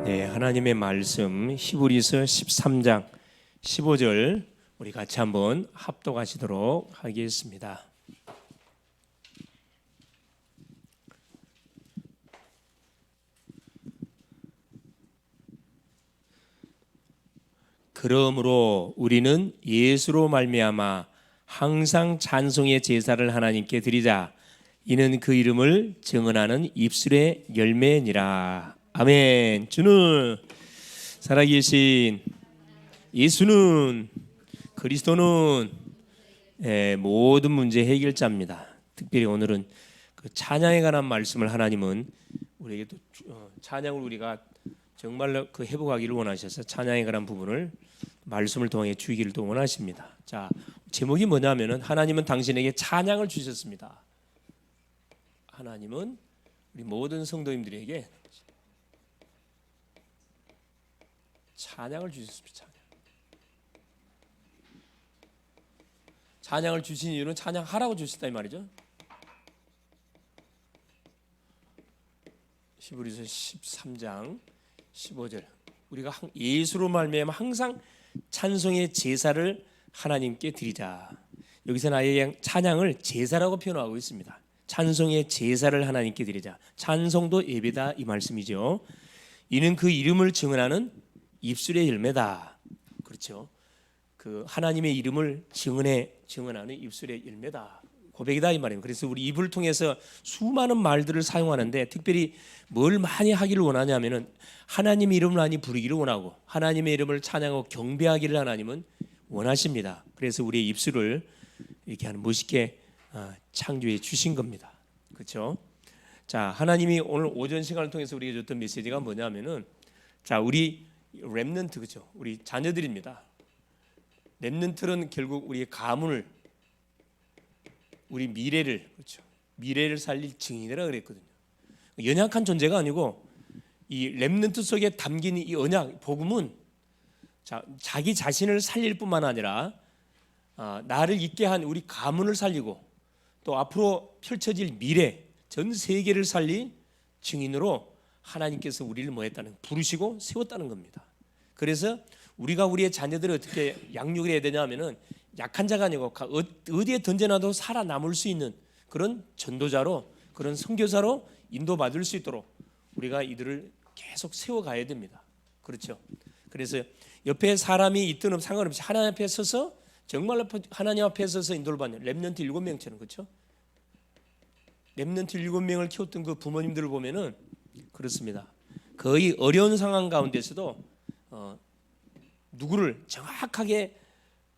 네, 하나님의 말씀 히브리서 13장 15절 우리 같이 한번 합독하시도록 하겠습니다. 그러므로 우리는 예수로 말미암아 항상 찬송의 제사를 하나님께 드리자. 이는 그 이름을 증언하는 입술의 열매니라. 아멘. 주는 살아계신 예수는 그리스도는 모든 문제 해결자입니다. 특별히 오늘은 그 찬양에 관한 말씀을 하나님은 우리에게 또 찬양을 우리가 정말로 그 회복하기를 원하셔서 찬양에 관한 부분을 말씀을 통해 주기를 또 원하십니다. 자, 제목이 뭐냐면은 하나님은 당신에게 찬양을 주셨습니다. 하나님은 우리 모든 성도님들에게 찬양을 주셨습니다. 찬양을 주신 이유는 찬양하라고 주셨다 이 말이죠. 히브리서 13장 15절 우리가 예수로 말미암아 항상 찬송의 제사를 하나님께 드리자. 여기서는 아예 찬양을 제사라고 표현하고 있습니다. 찬송의 제사를 하나님께 드리자. 찬송도 예배다 이 말씀이죠. 이는 그 이름을 증언하는 입술의 열매다. 그렇죠. 그 하나님의 이름을 증언하는 입술의 열매다. 고백이다 이 말입니다. 그래서 우리 입을 통해서 수많은 말들을 사용하는데 특별히 뭘 많이 하기를 원하냐면은 하나님의 이름을 많이 부르기를 원하고 하나님의 이름을 찬양하고 경배하기를 하나님은 원하십니다. 그래서 우리의 입술을 이렇게 멋있게 창조해 주신 겁니다. 그렇죠? 자, 하나님이 오늘 오전 시간을 통해서 우리에게 줬던 메시지가 뭐냐면은 자, 우리 렘넌트 그렇죠? 우리 자녀들입니다. 렘넌트는 결국 우리의 가문을 우리 미래를 그렇죠? 미래를 살릴 증인이라 그랬거든요. 연약한 존재가 아니고 이 렘넌트 속에 담긴 이 언약 복음은 자기 자신을 살릴 뿐만 아니라 나를 있게 한 우리 가문을 살리고 또 앞으로 펼쳐질 미래 전 세계를 살릴 증인으로 하나님께서 우리를 뭐했다는 부르시고 세웠다는 겁니다. 그래서 우리가 우리의 자녀들을 어떻게 양육을 해야 되냐면은 약한 자가 아니고 어디에 던져놔도 살아남을 수 있는 그런 전도자로 그런 선교사로 인도받을 수 있도록 우리가 이들을 계속 세워가야 됩니다. 그렇죠. 그래서 옆에 사람이 있든 없든 상관없이 하나님 앞에 서서 정말로 하나님 앞에 서서 인도를 받는 렘넌트 7명처럼 그렇죠. 렘넌트 7명을 키웠던 그 부모님들을 보면은 그렇습니다. 거의 어려운 상황 가운데서도 누구를 정확하게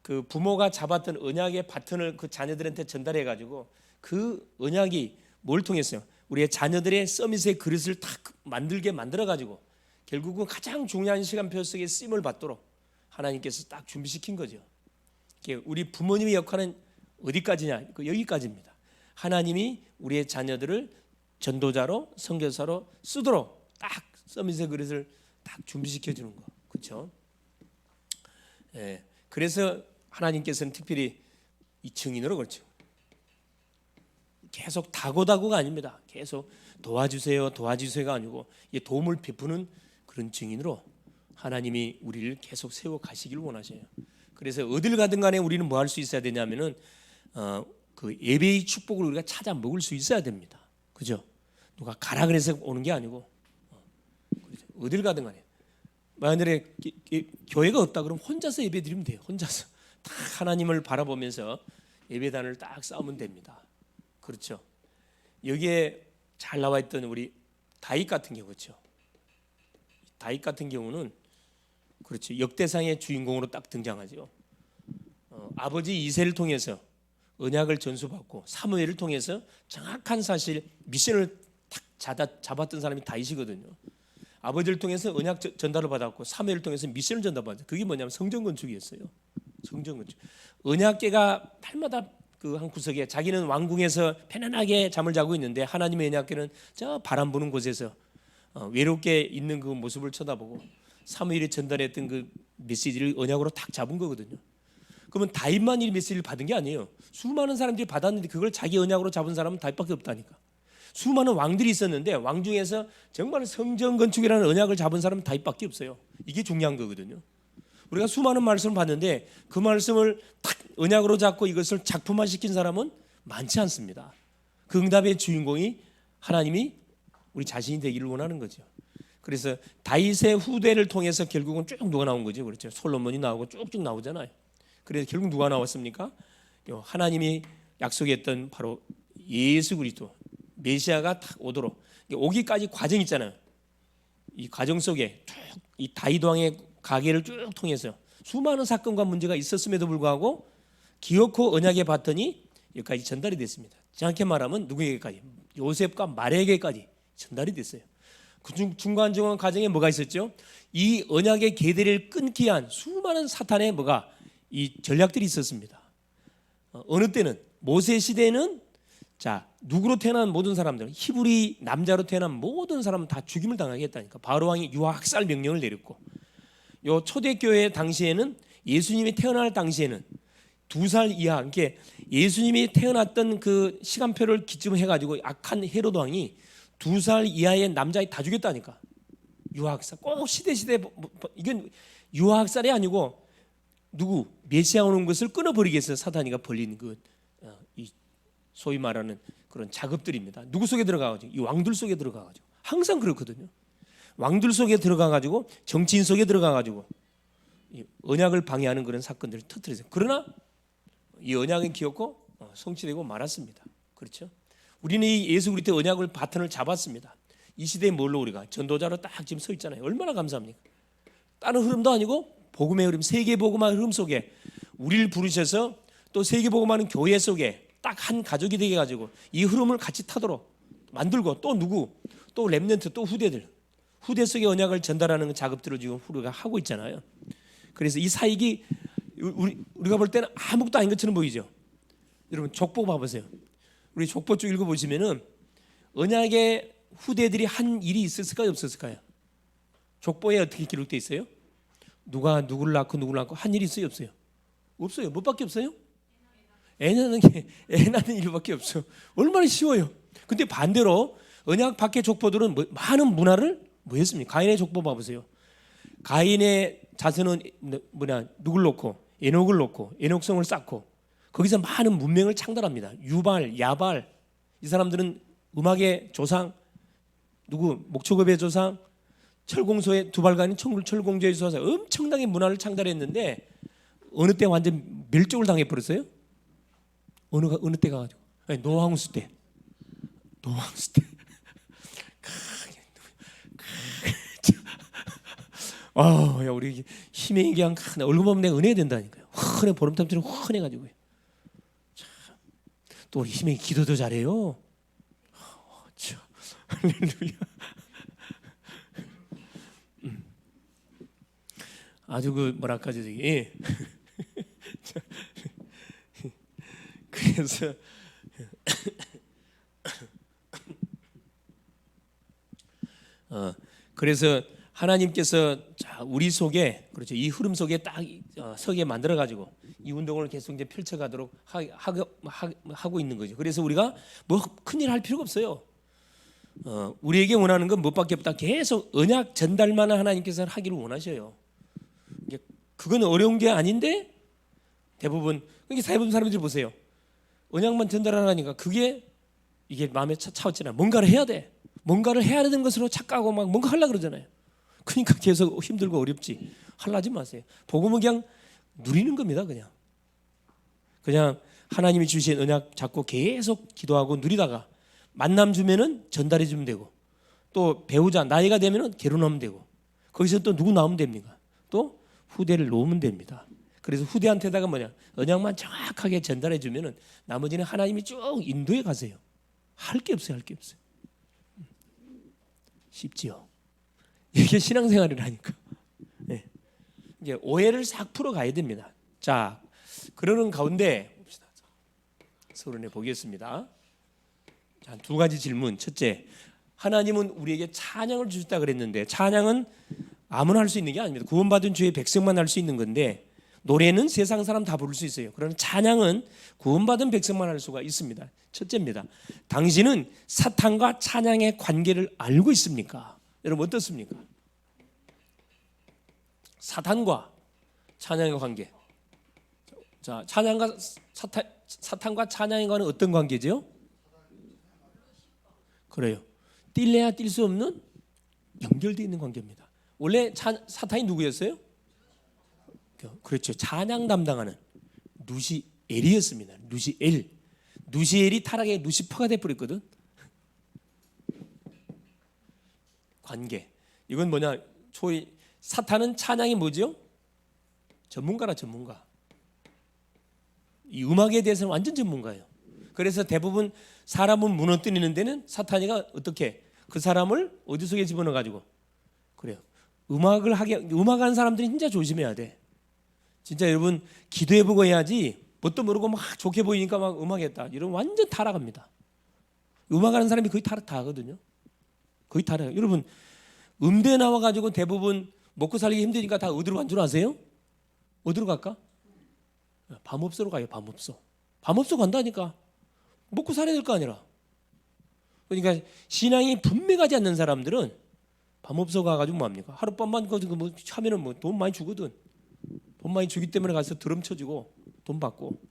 그 부모가 잡았던 언약의 바톤을 그 자녀들한테 전달해 가지고 그 언약이 뭘 통했어요? 우리의 자녀들의 서밋의 그릇을 딱 만들게 만들어 가지고 결국은 가장 중요한 시간표 속에 쓰임을 받도록 하나님께서 딱 준비시킨 거죠. 우리 부모님의 역할은 어디까지냐? 여기까지입니다. 하나님이 우리의 자녀들을 전도자로 선교사로 쓰도록 딱 서밋의 그릇을 딱 준비시켜 주는 거. 그렇죠? 예. 그래서 하나님께서는 특별히 이 증인으로 그렇죠. 계속 다고다고가 아닙니다. 계속 도와주세요가 아니고 도움을 베푸는 그런 증인으로 하나님이 우리를 계속 세워 가시기를 원하셔요. 그래서 어딜 가든 간에 우리는 뭐 할 수 있어야 되냐면은 그 예배의 축복을 우리가 찾아 먹을 수 있어야 됩니다. 그죠? 누가 가라 그래서 오는 게 아니고 그렇죠? 어딜 가든 간에 만약에 교회가 없다 그러면 혼자서 예배 드리면 돼요. 혼자서 딱 하나님을 바라보면서 예배단을 딱 쌓으면 됩니다. 그렇죠? 여기에 잘 나와 있던 우리 다윗 같은 경우 그렇죠? 다윗 같은 경우는 그렇죠. 역대상의 주인공으로 딱 등장하죠. 아버지 이새를 통해서 언약을 전수받고 사무엘을 통해서 정확한 사실 미션을 딱 잡았던 사람이 다윗이거든요. 아버지를 통해서 언약 전달을 받았고 사무엘을 통해서 미션을 전달받았어요. 그게 뭐냐면 성전 건축이었어요. 성전 건축. 언약궤가 날마다 그 한 구석에 자기는 왕궁에서 편안하게 잠을 자고 있는데 하나님의 언약궤는 저 바람 부는 곳에서 외롭게 있는 그 모습을 쳐다보고 사무엘이 전달했던 그 메시지를 언약으로 딱 잡은 거거든요. 그러면 다윗만 이 메시지를 받은 게 아니에요. 수많은 사람들이 받았는데 그걸 자기 언약으로 잡은 사람은 다윗밖에 없다니까. 수많은 왕들이 있었는데 왕 중에서 정말 성전 건축이라는 언약을 잡은 사람은 다윗밖에 없어요. 이게 중요한 거거든요. 우리가 수많은 말씀을 봤는데 그 말씀을 딱 언약으로 잡고 이것을 작품화시킨 사람은 많지 않습니다. 그 응답의 주인공이 하나님이 우리 자신이 되기를 원하는 거죠. 그래서 다윗의 후대를 통해서 결국은 쭉 누가 나온 거죠. 그렇죠. 솔로몬이 나오고 쭉쭉 나오잖아요. 그래서 결국 누가 나왔습니까? 하나님이 약속했던 바로 예수 그리스도 메시아가 딱 오도록 오기까지 과정 있잖아요. 이 과정 속에 쭉 이 다윗 왕의 가계를 쭉 통해서 수많은 사건과 문제가 있었음에도 불구하고 기어코 언약의 바톤이 여기까지 전달이 됐습니다. 정확히 말하면 누구에게까지? 요셉과 마리아에게까지 전달이 됐어요. 그 중간 과정에 뭐가 있었죠? 이 언약의 계대를 끊기 위한 수많은 사탄의 뭐가 이 전략들이 있었습니다. 어느 때는 모세 시대에는 자 누구로 태어난 모든 사람들 히브리 남자로 태어난 모든 사람은 다 죽임을 당하겠다니까 바로 왕이 유아학살 명령을 내렸고 요 초대교회 당시에는 예수님이 태어날 당시에는 2살 이하 그러니까 예수님이 태어났던 그 시간표를 기점해 가지고 악한 헤로드 왕이 2살 이하의 남자애 다 죽였다니까. 유아학살 꼭 시대 이건 유아학살이 아니고 누구 메시아 오는 것을 끊어버리겠어요. 사탄이가 벌린 이 소위 말하는 그런 작업들입니다. 누구 속에 들어가가지고 이 왕들 속에 들어가가지고 항상 그렇거든요. 왕들 속에 들어가가지고 정치인 속에 들어가가지고 이 언약을 방해하는 그런 사건들을 터뜨리세요. 그러나 이 언약은 기었고 성취되고 말았습니다. 그렇죠? 우리는 이 예수 그리스도의 언약을 바탕을 잡았습니다. 이 시대에 뭘로 우리가 전도자로 딱 지금 서 있잖아요. 얼마나 감사합니까? 다른 흐름도 아니고 복음의 흐름, 세계 복음의 흐름 속에 우리를 부르셔서 또 세계 복음하는 교회 속에 딱 한 가족이 되게 가지고 이 흐름을 같이 타도록 만들고 또 누구 또 렘넌트 또 후대 속의 언약을 전달하는 작업들을 지금 우리가 하고 있잖아요. 그래서 이 사역이 우리가 볼 때는 아무것도 아닌 것처럼 보이죠. 여러분 족보 봐보세요. 우리 족보 쭉 읽어보시면은 언약의 후대들이 한 일이 있었을까요 없었을까요? 족보에 어떻게 기록되어 있어요? 누가 누구를 낳고 한 일이 있어요 없어요? 없어요. 뭐밖에 없어요? 애 낳는 일밖에 없어요. 얼마나 쉬워요. 근데 반대로 언약 밖의 족보들은 많은 문화를 뭐 했습니까? 가인의 족보 봐보세요. 가인의 자손은 누굴 놓고 에녹을 놓고 에녹성을 쌓고 거기서 많은 문명을 창달합니다. 유발, 야발 이 사람들은 음악의 조상 누구 목초급의 조상 철공소의 두발간인 철공조의 조상 엄청나게 문화를 창달했는데 어느 때 완전 멸종을 당해버렸어요? 어느 때 가가지고 노아홍수 때 야 우리 힘의 그냥 얼굴 보면 내가 은혜가 된다니까요. 흔해 보름탐처럼 흔해가지고요. 또 우리 힘의 기도도 잘해요. 할렐루야. 아주 그 뭐랄까 저기 그래서 그래서 하나님께서 자 우리 속에 그렇죠 이 흐름 속에 딱 서게 만들어 가지고 이 운동을 계속 이제 펼쳐가도록 하고 있는 거죠. 그래서 우리가 뭐 큰일 할 필요가 없어요. 우리에게 원하는 건 무엇밖에 없다. 계속 언약 전달만 하나님께서 하기를 원하셔요. 그건 어려운 게 아닌데 대부분 사람들이 보세요. 언약만 전달하라니까 그게 이게 마음에 차왔잖아요. 뭔가를 해야 돼. 뭔가를 해야 되는 것으로 착각하고 막 뭔가 하려고 그러잖아요. 그러니까 계속 힘들고 어렵지. 하려지 마세요. 복음은 그냥 누리는 겁니다. 그냥 하나님이 주신 언약 잡고 계속 기도하고 누리다가 만남 주면은 전달해 주면 되고 또 배우자 나이가 되면은 결혼하면 되고 거기서 또 누구 나오면 됩니까? 또 후대를 놓으면 됩니다. 그래서 후대한테다가 언약만 정확하게 전달해 주면은 나머지는 하나님이 쭉 인도해 가세요. 할 게 없어요. 쉽지요. 이게 신앙생활이라니까. 네. 이제 오해를 싹 풀어 가야 됩니다. 자, 그러는 가운데 서론에 보겠습니다. 자, 두 가지 질문. 첫째, 하나님은 우리에게 찬양을 주셨다 그랬는데 찬양은 아무나 할 수 있는 게 아닙니다. 구원받은 주의 백성만 할 수 있는 건데 노래는 세상 사람 다 부를 수 있어요. 그러나 찬양은 구원받은 백성만 할 수가 있습니다. 첫째입니다. 당신은 사탄과 찬양의 관계를 알고 있습니까? 여러분 어떻습니까? 사탄과 찬양의 관계. 자, 찬양과 사탄과 찬양의 관계는 어떤 관계죠? 그래요. 뛸래야 뛸 수 없는 연결되어 있는 관계입니다. 원래 사탄이 누구였어요? 그렇죠. 찬양 담당하는 누시엘이었습니다. 누시엘이 타락의 루시퍼가 돼버렸거든. 관계. 이건 뭐냐? 소위 사탄은 찬양이 뭐죠? 전문가라 전문가. 이 음악에 대해서는 완전 전문가예요. 그래서 대부분 사람은 무너뜨리는 데는 사탄이가 어떻게 그 사람을 어디 속에 집어넣어 가지고 그래요. 음악하는 사람들이 진짜 조심해야 돼. 진짜 여러분 기도해보고 해야지. 뭣도 모르고 막 좋게 보이니까 막 음악했다. 이러면 완전 타락합니다. 음악하는 사람이 거의 타락 다 하거든요. 거의 타락. 여러분 음대 나와가지고 대부분 먹고 살기 힘드니까 다 어디로 간 줄 아세요? 어디로 갈까? 밤업소로 가요. 밤업소 간다니까. 먹고 살아야 될 거 아니라. 그러니까 신앙이 분명하지 않는 사람들은 밤업소 가가지고 뭐합니까? 하룻밤만 뭐 하면은 뭐 돈 많이 주거든. 돈 많이 주기 때문에 가서 드럼 쳐주고 돈 받고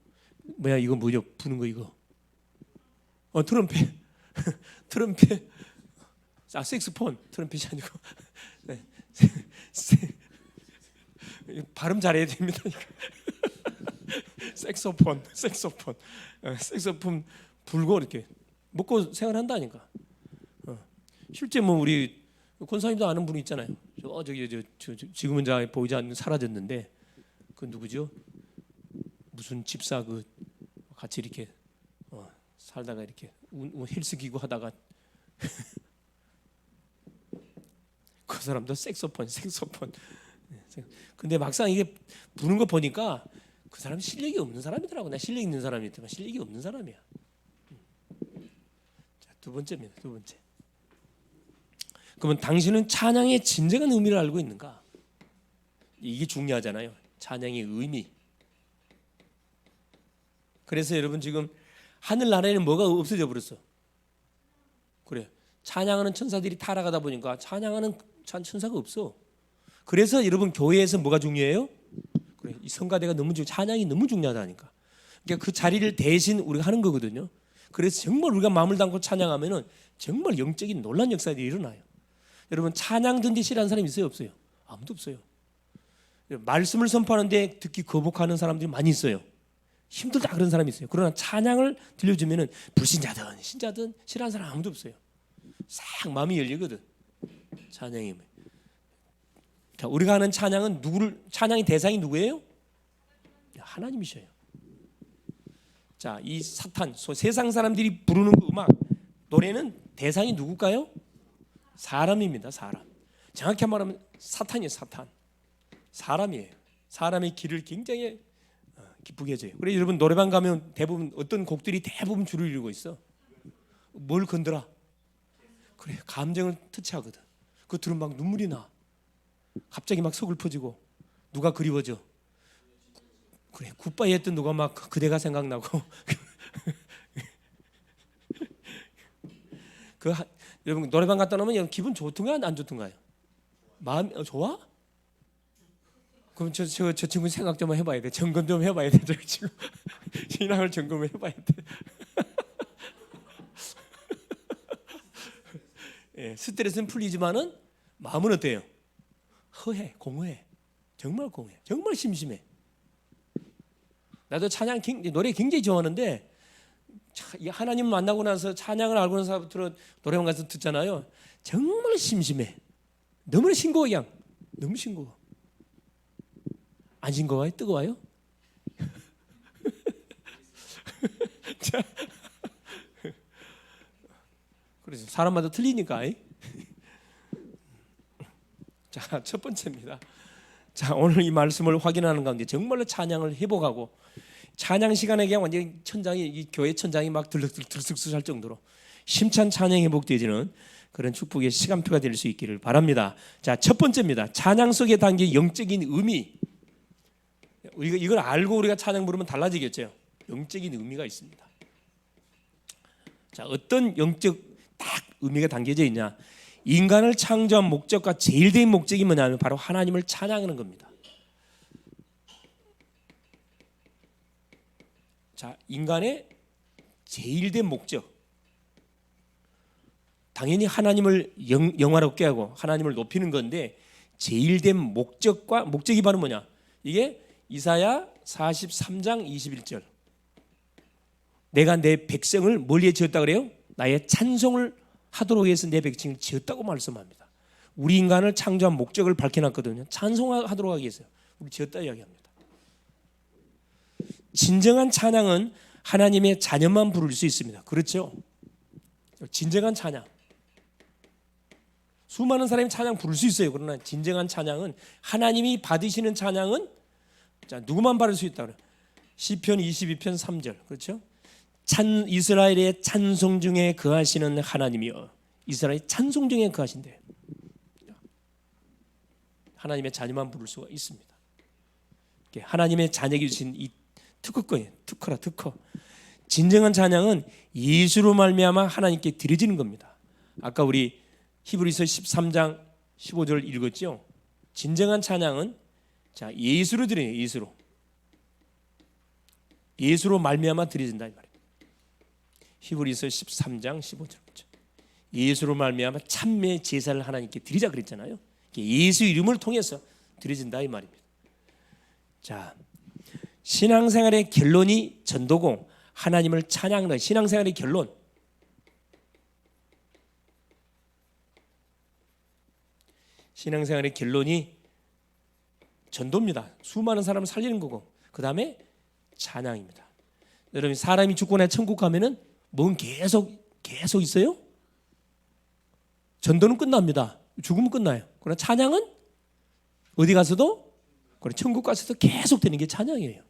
뭐야 이거 뭐죠? 부는 거 이거. 트럼펫. 트럼펫. 색스폰. 트럼펫이 아니고. 네. 발음 잘해야 됩니다. 색소폰. 색소폰 불고 이렇게 먹고 생활한다니까. 실제 뭐 우리 권사님도 아는 분이 있잖아요. 지금은 잘 보이지 않는 사라졌는데 그 누구죠? 무슨 집사 그 같이 이렇게 살다가 이렇게 헬스 기구 하다가 그 사람도 색소폰. 근데 막상 이게 부는 거 보니까 그 사람 실력이 없는 사람이더라고. 나 실력 있는 사람이지만 실력이 없는 사람이야. 자, 두 번째입니다. 두 번째. 그러면 당신은 찬양의 진정한 의미를 알고 있는가? 이게 중요하잖아요. 찬양의 의미. 그래서 여러분 지금 하늘나라에는 뭐가 없어져 버렸어. 그래. 찬양하는 천사들이 타락하다 보니까 찬양하는 천사가 없어. 그래서 여러분 교회에서 뭐가 중요해요? 그래. 이 성가대가 너무 찬양이 너무 중요하다니까. 그러니까 그 자리를 대신 우리가 하는 거거든요. 그래서 정말 우리가 마음을 담고 찬양하면은 정말 영적인 놀라운 역사들이 일어나요. 여러분 찬양 듣기 싫어하는 사람이 있어요, 없어요? 아무도 없어요. 말씀을 선포하는데 듣기 거북하는 사람들이 많이 있어요. 힘들다 그런 사람이 있어요. 그러나 찬양을 들려주면은 불신자든 신자든 싫어하는 사람 아무도 없어요. 싹 마음이 열리거든. 찬양이. 자, 우리가 하는 찬양은 찬양의 대상이 누구예요? 하나님이셔요. 자, 이 사탄, 세상 사람들이 부르는 그 음악, 노래는 대상이 누굴까요? 사람입니다. 사람. 정확히 말하면 사탄이에요. 사탄. 사람이에요. 사람의 길을 굉장히 기쁘게 해줘요. 그래 여러분 노래방 가면 대부분 어떤 곡들이 대부분 줄을 이루고 있어. 뭘 건드라? 그래 감정을 터치하거든. 그거 들으면 막 눈물이 나. 갑자기 막 서글퍼지고 누가 그리워져. 그래 굿바이 했던 누가 막 그대가 생각나고. 여러분 노래방 갔다 오면 기분 좋던가 안 좋던가요? 마음 좋아? 그럼 저 친구 생각 좀 해봐야 돼. 점검 좀 해봐야 돼. 저 친구 신앙을 점검을 해봐야 돼. 예, 스트레스는 풀리지만은 마음은 어때요? 허해, 공허해. 정말 공허해. 정말 심심해. 나도 찬양 노래 굉장히 좋아하는데 하나님 만나고 나서 찬양을 알고 나서 사람들은 노래방 가서 듣잖아요. 정말 심심해. 너무나 싱거워 그냥. 너무 싱거워. 안 싱거워요? 뜨거워요? 자, 그래서 사람마다 틀리니까. 자, 첫 번째입니다. 자, 오늘 이 말씀을 확인하는 가운데 정말로 찬양을 회복하고 찬양 시간에 그냥 완전히 이 교회 천장이 막 들썩들썩할 정도로 심찬 찬양 회복되어지는 그런 축복의 시간표가 될 수 있기를 바랍니다. 자, 첫 번째입니다. 찬양 속에 담긴 영적인 의미. 이걸 알고 우리가 찬양 부르면 달라지겠죠. 영적인 의미가 있습니다. 자, 어떤 영적 딱 의미가 담겨져 있냐? 인간을 창조한 목적과 제일 된 목적이 뭐냐면 바로 하나님을 찬양하는 겁니다. 자, 인간의 제일 된 목적, 당연히 하나님을 영화롭게 하고 하나님을 높이는 건데 제일 된 목적이 바로 뭐냐? 이게 이사야 43장 21절. 내가 내 백성을 뭘리에 지었다 그래요? 나의 찬송을 하도록 해서 내 백성을 지었다고 말씀합니다. 우리 인간을 창조한 목적을 밝혀놨거든요. 찬송하도록 하기 위해서 우리 지었다 이야기합니다. 진정한 찬양은 하나님의 자녀만 부를 수 있습니다. 그렇죠? 진정한 찬양, 수많은 사람이 찬양 부를 수 있어요. 그러나 진정한 찬양은 하나님이 받으시는 찬양은 자, 누구만 받을 수 있다 그래요? 시편 22편 3절. 그렇죠? 이스라엘의 찬송 중에 거하시는 하나님이여. 이스라엘 찬송 중에 거하신대. 하나님의 자녀만 부를 수가 있습니다. 하나님의 자녀에게 주신 이 특허거예요. 특허라, 특허. 진정한 찬양은 예수로 말미암아 하나님께 드려지는 겁니다. 아까 우리 히브리서 13장 15절 읽었죠? 진정한 찬양은 자, 예수로 드려요. 예수로 말미암아 드려진다 이 말이에요. 히브리서 13장 15절. 예수로 말미암아 참매 제사를 하나님께 드리자 그랬잖아요. 예수 이름을 통해서 드려진다 이 말입니다. 자, 신앙생활의 결론이 전도고 하나님을 찬양하는 신앙생활의 결론. 신앙생활의 결론이 전도입니다. 수많은 사람을 살리는 거고 그 다음에 찬양입니다. 여러분 사람이 죽고 나 천국 가면은 뭔 계속 있어요? 전도는 끝납니다. 죽으면 끝나요. 그러나 찬양은 어디 가서도 그래 천국 가서도 계속 되는 게 찬양이에요.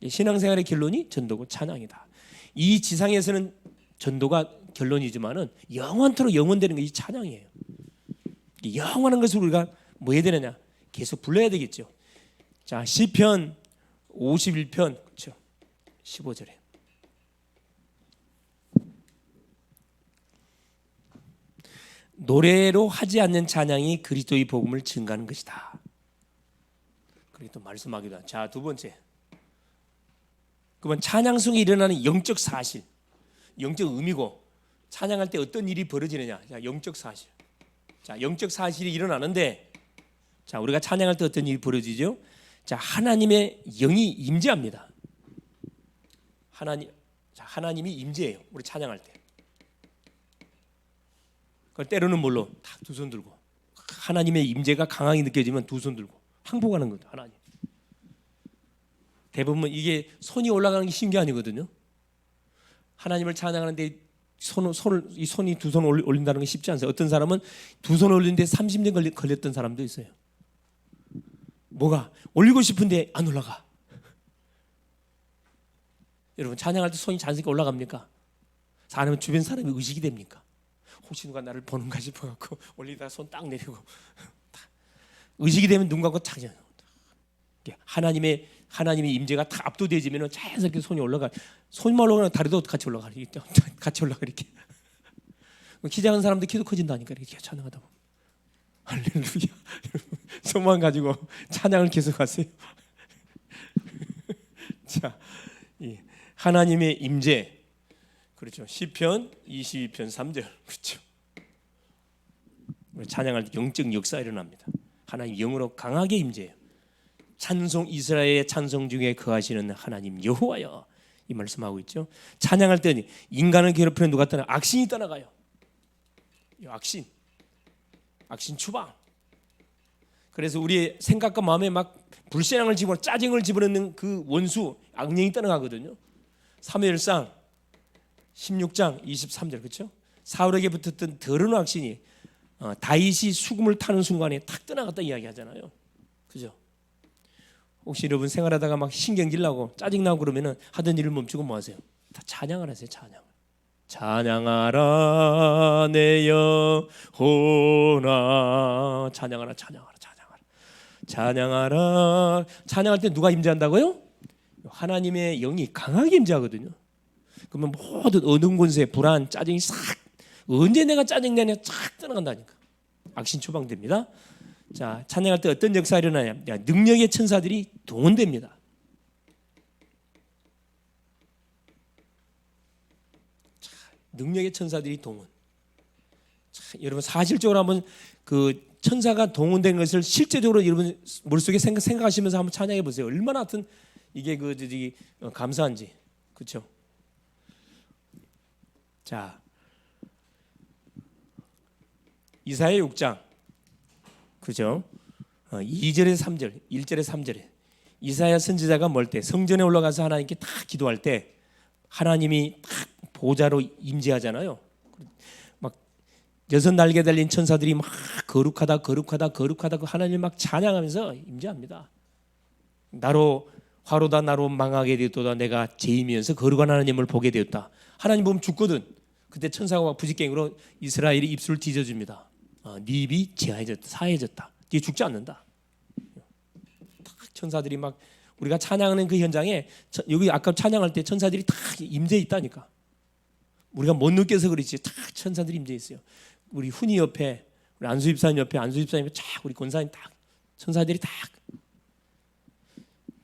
신앙생활의 결론이 전도고 찬양이다. 이 지상에서는 전도가 결론이지만은 영원토록 영원되는 게 이 찬양이에요. 영원한 것을 우리가 뭐 해야 되느냐? 계속 불러야 되겠죠. 자, 시편 51편 그렇죠? 15절에 노래로 하지 않는 찬양이 그리스도의 복음을 증가하는 것이다. 그렇게 또 말씀하기도 합니다. 자, 두 번째. 그러면 찬양 속에 일어나는 영적 사실, 영적 의미고 찬양할 때 어떤 일이 벌어지느냐? 자, 영적 사실. 자, 영적 사실이 일어나는데 자, 우리가 찬양할 때 어떤 일이 벌어지죠? 자, 하나님의 영이 임재합니다. 하나님이 임재해요. 우리 찬양할 때. 그걸 때로는 뭘로? 다 두 손 들고. 하나님의 임재가 강하게 느껴지면 두 손 들고 항복하는 거죠. 하나님. 대부분 이게 손이 올라가는 게 쉬운 게 아니거든요. 하나님을 찬양하는데 이 손이 두 손 올린다는 게 쉽지 않아요. 어떤 사람은 두 손 올리는데 30년 걸렸던 사람도 있어요. 뭐가? 올리고 싶은데 안 올라가. 여러분 찬양할 때 손이 자연스럽게 올라갑니까? 아니면 주변 사람이 의식이 됩니까? 혹시 누가 나를 보는가 싶어갖고 올리다가 손 딱 내리고 의식이 되면 눈 감고 찬양. 하나님의 임재가 다 압도되지면 자연스럽게 손이 올라가. 손만 올라가면 다리도 같이 올라가. 같이 올라가 이렇게. 키 작은 사람도 키도 커진다니까 이렇게 찬양하다 보면. 할렐루야. 손만 가지고 찬양을 계속하세요. 자, 하나님의 임재. 그렇죠. 시편 22편 3절. 그렇죠. 찬양할 때 영적 역사 일어납니다. 하나님 영으로 강하게 임재해요. 찬송 이스라엘의 찬송 중에 거하시는 하나님 여호와여 이 말씀하고 있죠. 찬양할 때 인간을 괴롭히는 누가 떠나 악신이 떠나가요. 악신 추방. 그래서 우리의 생각과 마음에 막 불신앙을 집어넣고 짜증을 집어넣는 그 원수 악령이 떠나가거든요. 사무엘상 16장 23절 그렇죠? 사울에게 붙었던 더러운 악신이 다윗이 수금을 타는 순간에 탁 떠나갔다 이야기하잖아요. 그죠? 혹시 여러분 생활하다가 막 신경질 나고 짜증 나고 그러면은 하던 일을 멈추고 뭐 하세요? 다 찬양을 하세요. 찬양하라 내 영혼아. 찬양하라. 찬양하라. 찬양할 때 누가 임재한다고요? 하나님의 영이 강하게 임재하거든요. 그러면 모든 어두운 권세, 불안, 짜증이 싹, 언제 내가 짜증내냐 싹 떠나간다니까. 악신 추방됩니다. 자, 찬양할 때 어떤 역사가 일어나냐? 능력의 천사들이 동원됩니다. 자, 능력의 천사들이 동원. 자, 여러분 사실적으로 한번 그 천사가 동원된 것을 실제적으로 여러분 머릿속에 생각하시면서 한번 찬양해 보세요. 얼마나 하여튼 이게 감사한지. 그렇죠? 자, 이사야 6장. 그죠? 2절에 3절, 1절에 3절에 이사야 선지자가 뭘 때 성전에 올라가서 하나님께 다 기도할 때 하나님이 딱 보좌로 임재하잖아요. 막 여섯 날개 달린 천사들이 막 거룩하다 그 하나님 막 찬양하면서 임재합니다. 나로 화로다 나로 망하게 되었도다 내가 죄임이어서 거룩한 하나님을 보게 되었다. 하나님 보면 죽거든. 그때 천사가 막 부지깽이로 이스라엘이 입술을 뒤져줍니다. 네 입이 사해졌다. 네 죽지 않는다. 천사들이 막 우리가 찬양하는 그 현장에 여기 아까 찬양할 때 천사들이 다 임재 있다니까. 우리가 못 느껴서 그렇지 다 천사들이 임재 있어요. 우리 훈이 옆에 우리 안수 집사님 옆에 안수 집사님 쫙 우리 권사님 딱 천사들이 딱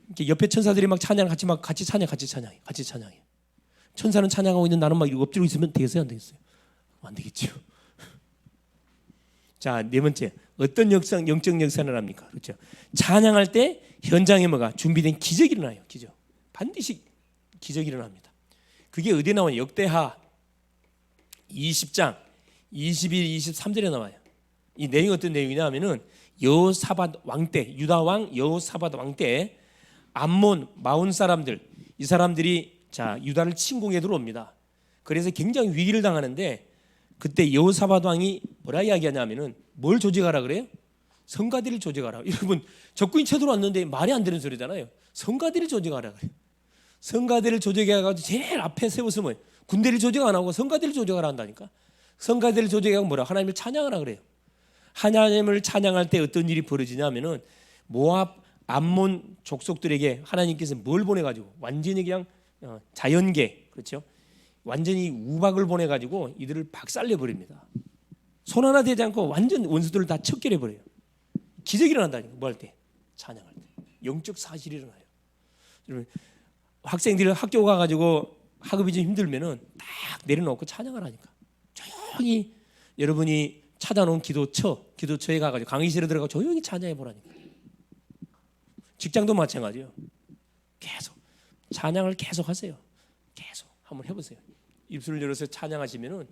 이렇게 옆에 천사들이 막 찬양 같이 찬양해. 천사는 찬양하고 있는 나는 막 이러고 엎드리고 있으면 되겠어요? 안 되겠어요? 안 되겠죠. 자, 네 번째 어떤 영적 역사를 합니까? 그렇죠. 찬양할 때 현장에 뭐가 준비된 기적이 일어나요. 기적. 반드시 기적이 일어납니다. 그게 어디에 나와요? 역대하 20장 21, 23절에 나와요. 이 내용이 어떤 내용이냐 하면은 여호사밧 왕 때, 유다 왕 여호사밧 왕 때 암몬 마온 사람들 이 사람들이 자 유다를 침공해 들어옵니다. 그래서 굉장히 위기를 당하는데 그때 여호사밧 왕이 뭐라 이야기하냐면은 뭘 조직하라 그래요? 성가대를 조직하라. 여러분 적군이 쳐들어왔는데 말이 안 되는 소리잖아요. 성가대를 조직하라 그래요. 성가대를 조직해가지고 제일 앞에 세워서 뭐 군대를 조직 안 하고 성가대를 조직하라 한다니까. 성가대를 조직하고 뭐라 하나님을 찬양하라 그래요. 하나님을 찬양할 때 어떤 일이 벌어지냐면은 모압 암몬 족속들에게 하나님께서 뭘 보내가지고 완전히 그냥 자연계 그렇죠. 완전히 우박을 보내가지고 이들을 박살내 버립니다. 손 하나 대지 않고 완전 원수들을 다 척결해 버려요. 기적이 일어난다니까. 뭐 할 때? 찬양할 때. 영적 사실이 일어나요. 여러분 학생들이 학교 가가지고 학업이 좀 힘들면은 딱 내려놓고 찬양을 하니까 조용히 여러분이 찾아놓은 기도처에 가가지고 강의실에 들어가 조용히 찬양해 보라니까. 직장도 마찬가지예요. 계속 찬양을 계속 하세요. 계속 한번 해보세요. 입술을 열어서 찬양하시면은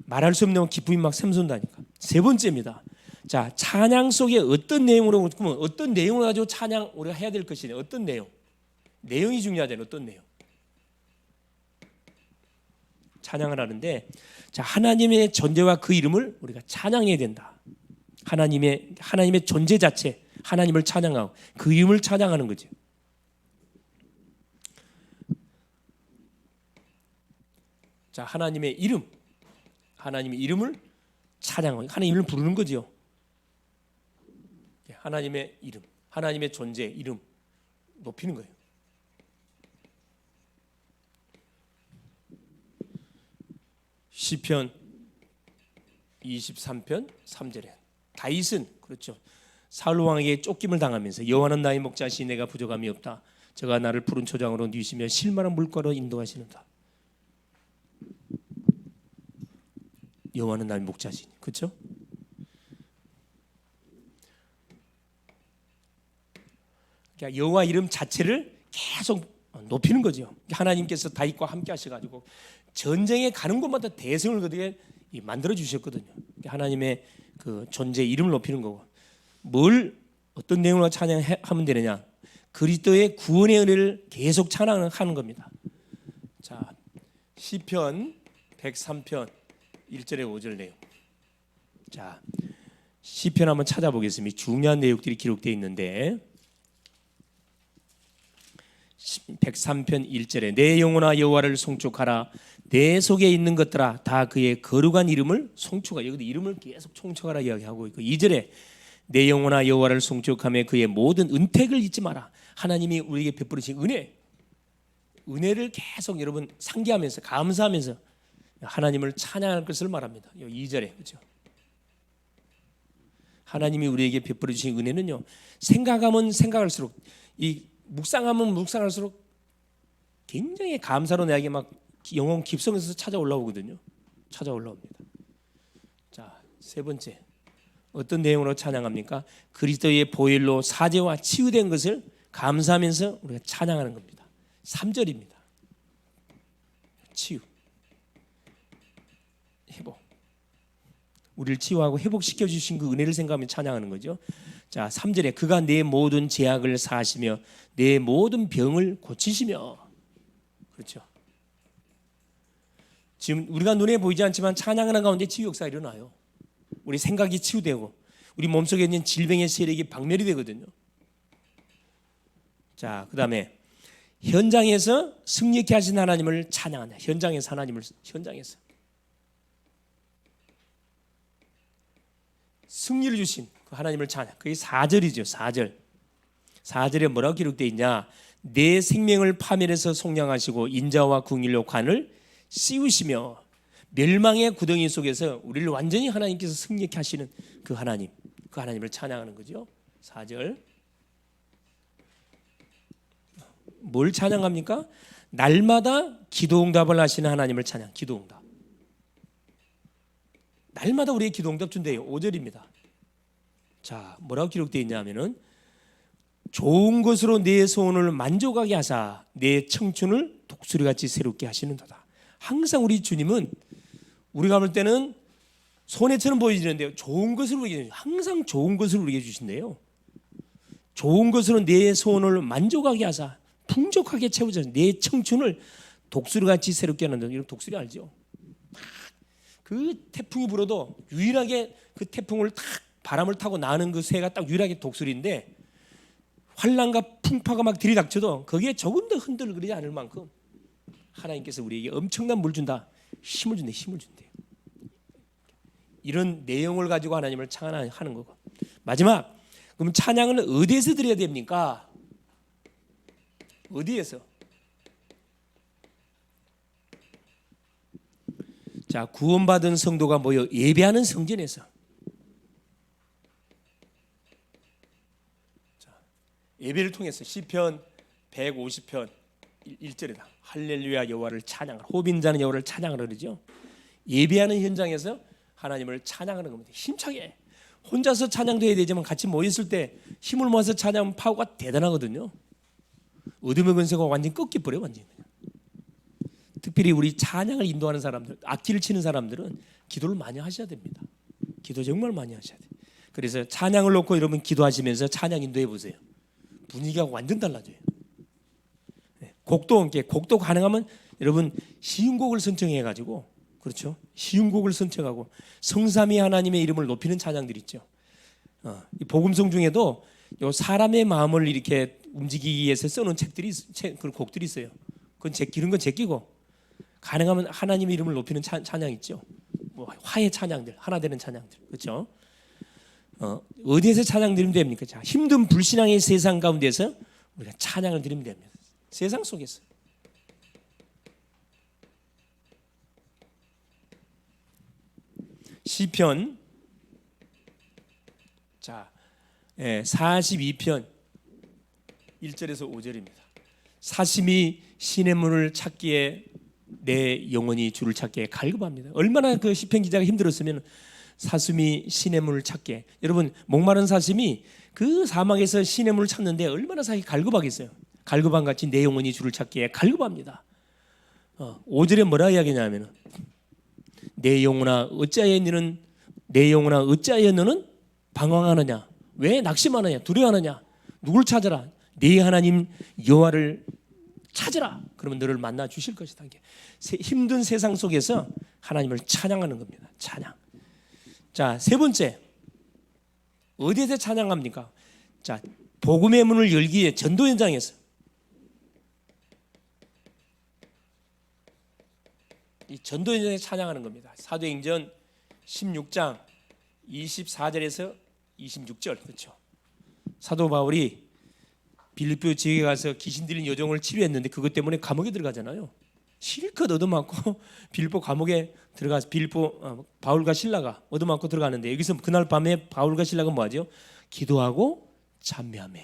말할 수 없는 기쁨이 막 샘솟는다니까. 세 번째입니다. 자, 찬양 속에 어떤 내용으로 그러면 어떤 내용을 가지고 찬양 우리가 해야 될 것이냐? 어떤 내용? 내용이 중요하잖아요. 어떤 내용? 찬양을 하는데 자, 하나님의 존재와 그 이름을 우리가 찬양해야 된다. 하나님의 존재 자체, 하나님을 찬양하고 그 이름을 찬양하는 거죠. 자, 하나님의 이름을 찬양하고 하나님의 이름을 부르는 거죠. 하나님의 이름, 하나님의 존재, 이름 높이는 거예요. 시편 23편 3절에 다윗은 그렇죠. 사울 왕에게 쫓김을 당하면서 여호와는 나의 목자시니 내가 부족함이 없다. 저가 나를 푸른 초장으로 누이시며 실만한 물가로 인도하시는다. 여호와는 나의 목자시니 그렇죠? 그러니까 여호와 이름 자체를 계속 높이는 거죠. 하나님께서 다윗과 함께 하셔가지고 전쟁에 가는 곳마다 대성을 그렇게 만들어 주셨거든요. 하나님의 그 존재 이름을 높이는 거고 어떤 내용으로 찬양하면 되느냐? 그리스도의 구원의 은혜를 계속 찬양하는 겁니다. 자, 시편 103편 1절에 5절 내용. 자, 시편 한번 찾아보겠습니다. 중요한 내용들이 기록되어 있는데 103편 1절에 내 영혼아 여호와를 송축하라. 내 속에 있는 것들아 다 그의 거룩한 이름을 송축하라. 여기도 이름을 계속 송축하라 이야기하고 있고 2절에 내 영혼아 여호와를 송축하며 그의 모든 은택을 잊지 마라. 하나님이 우리에게 베풀으신 은혜를 계속 여러분 상기하면서 감사하면서 하나님을 찬양할 것을 말합니다. 2절에 그렇죠? 하나님이 우리에게 베풀어 주신 은혜는요, 생각하면 생각할수록, 이 묵상하면 묵상할수록 굉장히 감사로 내게 막 영혼 깊성에서 찾아올라오거든요. 찾아올라옵니다. 자, 세 번째, 어떤 내용으로 찬양합니까? 그리스도의 보혈로 사죄와 치유된 것을 감사하면서 우리가 찬양하는 겁니다. 3절입니다. 치유, 회복. 우리를 치유하고 회복시켜 주신 그 은혜를 생각하며 찬양하는 거죠. 자, 3절에 그가 내 모든 죄악을 사하시며 내 모든 병을 고치시며. 그렇죠. 지금 우리가 눈에 보이지 않지만 찬양하는 가운데 치유 역사가 일어나요. 우리 생각이 치유되고 우리 몸속에 있는 질병의 세력이 박멸이 되거든요. 자, 그 다음에 현장에서 승리케 하신 하나님을 찬양한다. 현장에서 하나님을, 현장에서 승리를 주신 그 하나님을 찬양. 그게 4절이죠. 4절. 4절에 뭐라고 기록되어 있냐? 내 생명을 파멸해서 속량하시고 인자와 궁일로 관을 씌우시며 멸망의 구덩이 속에서 우리를 완전히 하나님께서 승리케 하시는 그 하나님, 그 하나님을 찬양하는 거죠. 4절. 뭘 찬양합니까? 날마다 기도응답을 하시는 하나님을 찬양. 기도응답. 날마다 우리의 기도응답 준대요. 5절입니다. 자, 뭐라고 기록되어 있냐 하면은 좋은 것으로 내 소원을 만족하게 하사 내 청춘을 독수리같이 새롭게 하시는도다. 항상 우리 주님은 우리가 볼 때는 손해처럼 보이는데요, 좋은 것을 우리에게, 항상 좋은 것을 우리에게 주신대요. 좋은 것으로 내 소원을 만족하게 하사 풍족하게 채워져 내 청춘을 독수리같이 새롭게 하는다. 이런 독수리 알죠? 그 태풍이 불어도 유일하게 그 태풍을 탁 바람을 타고 나는 그 새가 딱 유일하게 독수리인데, 환란과 풍파가 막 들이닥쳐도 거기에 조금 더 흔들거리지 않을 만큼 하나님께서 우리에게 엄청난 물 준다. 힘을 준대. 힘을 준대요. 이런 내용을 가지고 하나님을 찬양하는 거고. 마지막, 그럼 찬양은 어디에서 드려야 됩니까? 어디에서? 자, 구원받은 성도가 모여 예배하는 성전에서. 자, 예배를 통해서 시편 150편 1절이다. 할렐루야 여호와를 찬양하라. 호빈자는 여호와를 찬양하라 그러죠. 예배하는 현장에서 하나님을 찬양하는 겁니다. 힘차게. 혼자서 찬양도 해야 되지만 같이 모였을 때 힘을 모아서 찬양하면 파워가 대단하거든요. 어둠의 권세가 완전히 꺾여버려요. 완전히. 특별히 우리 찬양을 인도하는 사람들, 악기를 치는 사람들은 기도를 많이 하셔야 됩니다. 기도 정말 많이 하셔야 돼요. 그래서 찬양을 놓고 여러분 기도하시면서 찬양 인도해 보세요. 분위기가 완전 달라져요. 곡도 함께, 곡도 가능하면 여러분 쉬운 곡을 선정해가지고, 그렇죠? 쉬운 곡을 선정하고 성삼위 하나님의 이름을 높이는 찬양들 있죠. 이 복음성 중에도 요 사람의 마음을 이렇게 움직이기 위해서 써놓은 그런 곡들이 있어요. 그건 그런 건 제끼고, 가능하면 하나님의 이름을 높이는 찬양 있죠. 뭐 화의 찬양들, 하나 되는 찬양들, 그렇죠? 어디에서 찬양 드리면 됩니까? 자, 힘든 불신앙의 세상 가운데서 우리가 찬양을 드리면 됩니다. 세상 속에서. 시편, 자, 42편 1절에서 5절입니다. 사심이 신의 문을 찾기에 내 영혼이 주를 찾기에 갈급합니다. 얼마나 그 시편 기자가 힘들었으면 사슴이 신의 문을 찾게. 여러분, 목마른 사슴이 그 사막에서 신의 문을 찾는데 얼마나 갈급하겠어요. 갈급한 같이 내 영혼이 주를 찾기에 갈급합니다. 5절에 뭐라 이야기냐면 내 영혼아 어찌하여 너는 방황하느냐, 왜 낙심하느냐, 두려워하느냐, 누굴 찾아라, 네 하나님 여호와를 찾으라. 그러면 너를 만나 주실 것이다. 힘든 세상 속에서 하나님을 찬양하는 겁니다. 찬양. 자, 세 번째, 어디에서 찬양합니까? 자, 복음의 문을 열기 위해 전도 현장에서. 이 전도 현장에 찬양하는 겁니다. 사도행전 16장 24절에서 26절 그렇죠. 사도 바울이 빌립보 지역에 가서 귀신 들린 여종을 치료했는데 그것 때문에 감옥에 들어가잖아요. 실컷 얻어맞고 빌립보 감옥에 들어가서 바울과 실라가 얻어맞고 들어가는데 여기서 그날 밤에 바울과 실라가 뭐하죠? 기도하고 찬미하며.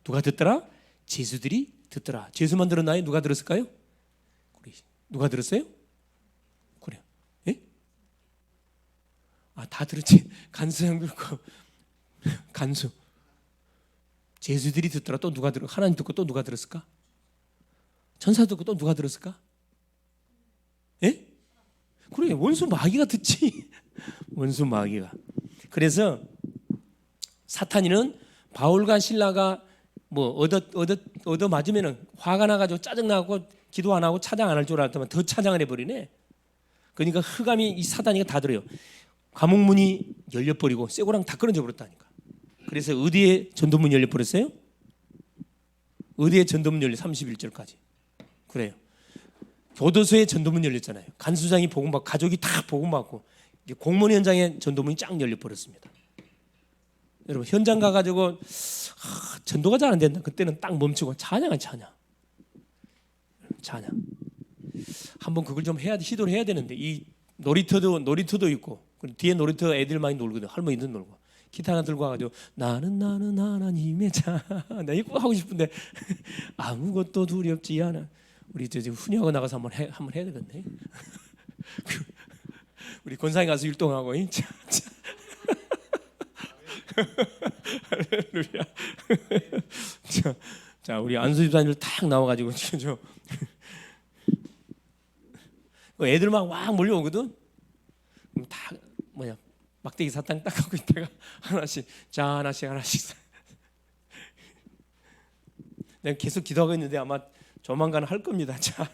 누가 듣더라? 제수들이 듣더라. 제수만 들었나요? 누가 들었을까요? 누가 들었어요? 그래요. 예? 다 들었지. 간수형 듣고 간수. 제수들이 듣더라. 또 누가 들어? 하나님 듣고 또 누가 들었을까? 천사 듣고 또 누가 들었을까? 예? 그래, 원수 마귀가 듣지. 원수 마귀가. 그래서 사탄이는 바울과 실라가 뭐 얻어 맞으면은 화가 나가지고 짜증 나고 기도 안 하고 찬양 안 할 줄 알았더만 더 찬양을 해버리네. 그러니까 흑암이 이 사단이가 다 들어요. 감옥 문이 열려버리고 쇠고랑 다 끊어져 버렸다니까. 그래서 어디에 전도문이 열려버렸어요? 어디에 전도문 열려? 31절까지. 그래요. 교도소에 전도문 열렸잖아요. 간수장이 복음받고 가족이 다 복음받고 공무원 현장에 전도문이 쫙 열려버렸습니다. 여러분 현장 가가지고 전도가 잘 안 된다. 그때는 딱 멈추고 찬양. 한번 그걸 좀 시도를 해야 되는데 이 놀이터도 있고 뒤에 놀이터 애들 많이 놀거든. 할머니도 놀고 기타 하나 들고 와가지고 나는 하나님의 자. 나 이거 하고 싶은데 아무것도 두렵지 않아. 우리 지금 훈련하고 나가서 한번 해야 되겠네. 우리 권상에 가서 율동하고 할렐루야. 자, 우리 안수 집사님들 탁 나와가지고 애들 막 몰려오거든. 그럼 다 막대기 사탕 딱 하고 있다가 하나씩 내가 계속 기도하고 있는데 아마 조만간 할 겁니다. 자,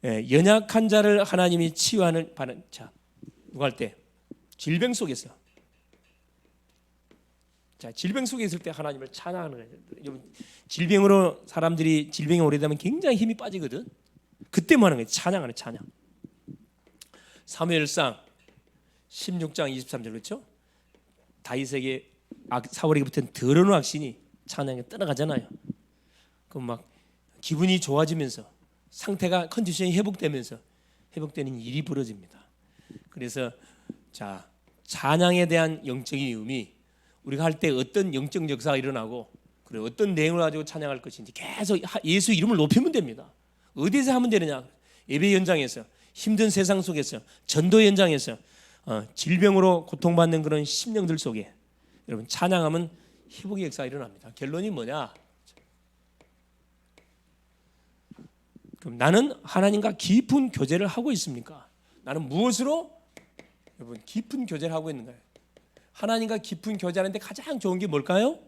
연약한 자를 하나님이 치유하는 자, 누가 할 때? 질병 속에서. 자, 질병 속에 있을 때 하나님을 찬양하는 거예요. 여러분, 질병으로 사람들이 질병이 오래되면 굉장히 힘이 빠지거든. 그때 뭐 하는 거예요? 찬양. 사무엘상 16장 23절 그렇죠? 다윗에게 사울에게 붙은 더러운 악신이 찬양에 떠나가잖아요. 그럼 막 기분이 좋아지면서 상태가 컨디션이 회복되는 일이 벌어집니다. 그래서 자, 찬양에 대한 영적인 의미, 우리가 할 때 어떤 영적 역사가 일어나고 그리고 어떤 내용을 가지고 찬양할 것인지 계속 예수 이름을 높이면 됩니다. 어디서 하면 되느냐? 예배 현장에서, 힘든 세상 속에서, 전도 현장에서, 질병으로 고통받는 그런 심령들 속에 여러분 찬양하면 회복의 역사가 일어납니다. 결론이 뭐냐? 그럼 나는 하나님과 깊은 교제를 하고 있습니까? 나는 무엇으로? 여러분 깊은 교제를 하고 있는 거예요. 하나님과 깊은 교제하는데 가장 좋은 게 뭘까요?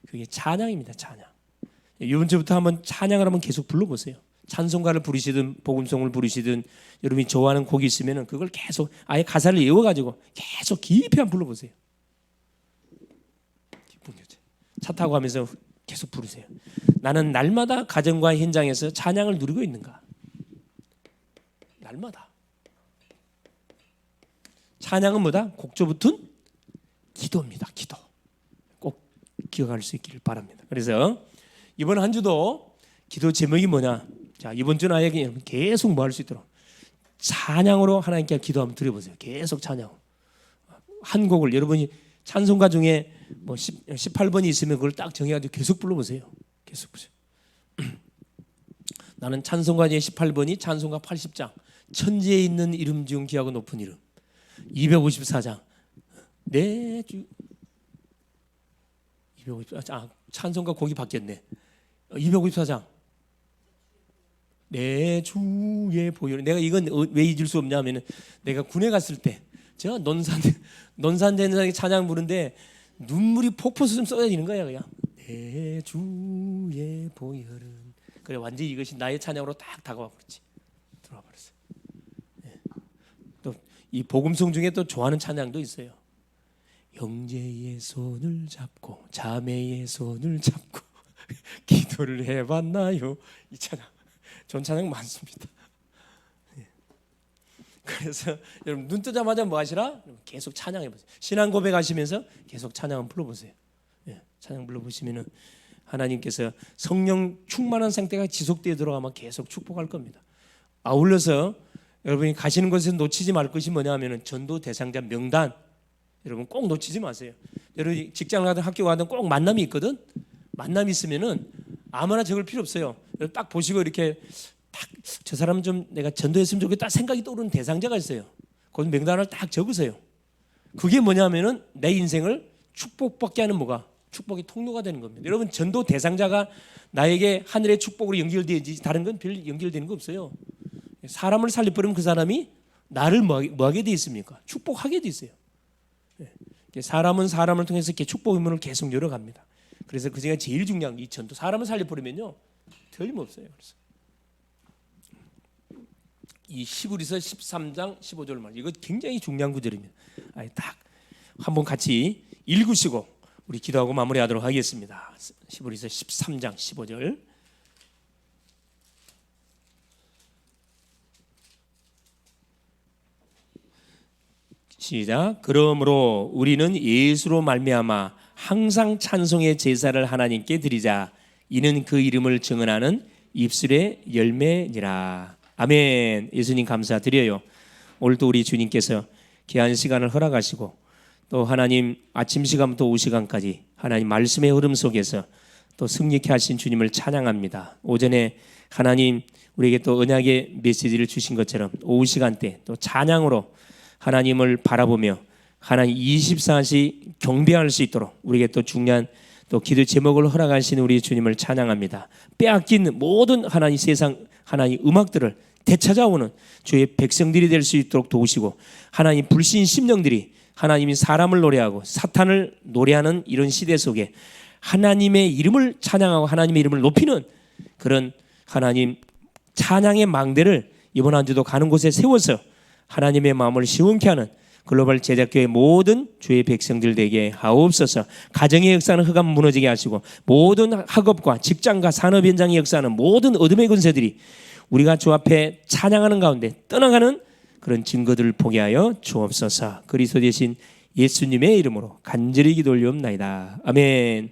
그게 찬양입니다. 찬양. 이번 주부터 한번 찬양을 한번 계속 불러보세요. 찬송가를 부르시든 복음송을 부르시든 여러분이 좋아하는 곡이 있으면 그걸 계속 아예 가사를 외워가지고 계속 깊이 한번 불러보세요. 깊은 교제. 차 타고 가면서 계속 부르세요. 나는 날마다 가정과 현장에서 찬양을 누리고 있는가? 날마다. 찬양은 뭐다? 곡조 붙은 기도입니다. 기도. 꼭 기억할 수 있기를 바랍니다. 그래서 이번 한 주도 기도 제목이 뭐냐? 자, 이번 주는 아예 그냥 계속 뭐 할 수 있도록 찬양으로 하나님께 기도 한번 드려보세요. 계속 찬양. 한 곡을 여러분이 찬송가 중에 뭐 18번이 있으면 그걸 딱 정해가지고 계속 불러보세요. 계속 보세요. 나는 찬송가 중에 18번이 찬송가 80장 천지에 있는 이름 중 귀하고 높은 이름 254장 내 주 254장 찬송가 곡이 바뀌었네. 254장 내 주의 보혈. 내가 이건 왜 잊을 수 없냐면은 내가 군에 갔을 때 제가 논산대장에 찬양 부르는데 눈물이 폭포수좀 쏟아지는 거야 그냥. 내 주의 보혈은 그래 완전히 이것이 나의 찬양으로 딱 다가와 버렸지. 들어와 버렸어요. 네. 또 이 복음송 중에 또 좋아하는 찬양도 있어요. 형제의 손을 잡고 자매의 손을 잡고 기도를 해봤나요? 이 찬양 좋은 찬양 많습니다. 그래서 여러분 눈 뜨자마자 뭐 하시라? 계속 찬양해 보세요. 신앙 고백하시면서 계속 찬양 한번 불러보세요. 예, 찬양 불러보시면은 하나님께서 성령 충만한 상태가 지속되도록 아마 계속 축복할 겁니다. 아울러서 여러분이 가시는 곳에서 놓치지 말 것이 뭐냐면은 전도 대상자 명단 여러분 꼭 놓치지 마세요. 여러분 직장을 가든 학교 가든 꼭 만남이 있거든. 만남이 있으면은 아무나 적을 필요 없어요. 딱 보시고 이렇게 딱 저 사람 좀 내가 전도했으면 좋겠다 생각이 떠오르는 대상자가 있어요. 그 명단을 딱 적으세요. 그게 뭐냐면은 내 인생을 축복받게 하는 뭐가 축복의 통로가 되는 겁니다. 여러분 전도 대상자가 나에게 하늘의 축복으로 연결되지 다른 건 별 연결되는 거 없어요. 사람을 살려버리면 그 사람이 나를 뭐하게 돼 있습니까? 축복하게 돼 있어요. 사람은 사람을 통해서 이렇게 축복의 문을 계속 열어갑니다. 그래서 그 중에 제일 중요한 이 전도 사람을 살려버리면요 틀림없어요. 그래서 이 히브리서 13장 15절 말 이거 굉장히 중요한 구절입니다. 딱 한번 같이 읽으시고 우리 기도하고 마무리하도록 하겠습니다. 히브리서 13장 15절 시작. 그러므로 우리는 예수로 말미암아 항상 찬송의 제사를 하나님께 드리자. 이는 그 이름을 증언하는 입술의 열매니라. 아멘. 예수님 감사드려요. 오늘도 우리 주님께서 귀한 시간을 허락하시고 또 하나님 아침 시간부터 오후 시간까지 하나님 말씀의 흐름 속에서 또 승리케 하신 주님을 찬양합니다. 오전에 하나님 우리에게 또 언약의 메시지를 주신 것처럼 오후 시간대 또 찬양으로 하나님을 바라보며 하나님 24시 경배할 수 있도록 우리에게 또 중요한 또 기도 제목을 허락하신 우리 주님을 찬양합니다. 빼앗긴 모든 하나님 세상 하나님 음악들을 되찾아오는 주의 백성들이 될 수 있도록 도우시고 하나님 불신 심령들이 하나님이 사람을 노래하고 사탄을 노래하는 이런 시대 속에 하나님의 이름을 찬양하고 하나님의 이름을 높이는 그런 하나님 찬양의 망대를 이번 한 주도 가는 곳에 세워서 하나님의 마음을 시원케 하는 글로벌 제작교회 모든 주의 백성들 되게 하옵소서. 가정의 역사는 흑암 무너지게 하시고 모든 학업과 직장과 산업 현장의 역사는 모든 어둠의 권세들이 우리가 주 앞에 찬양하는 가운데 떠나가는 그런 증거들을 보게 하여 주옵소서. 그리스도 되신 예수님의 이름으로 간절히 기도 올리옵나이다. 아멘.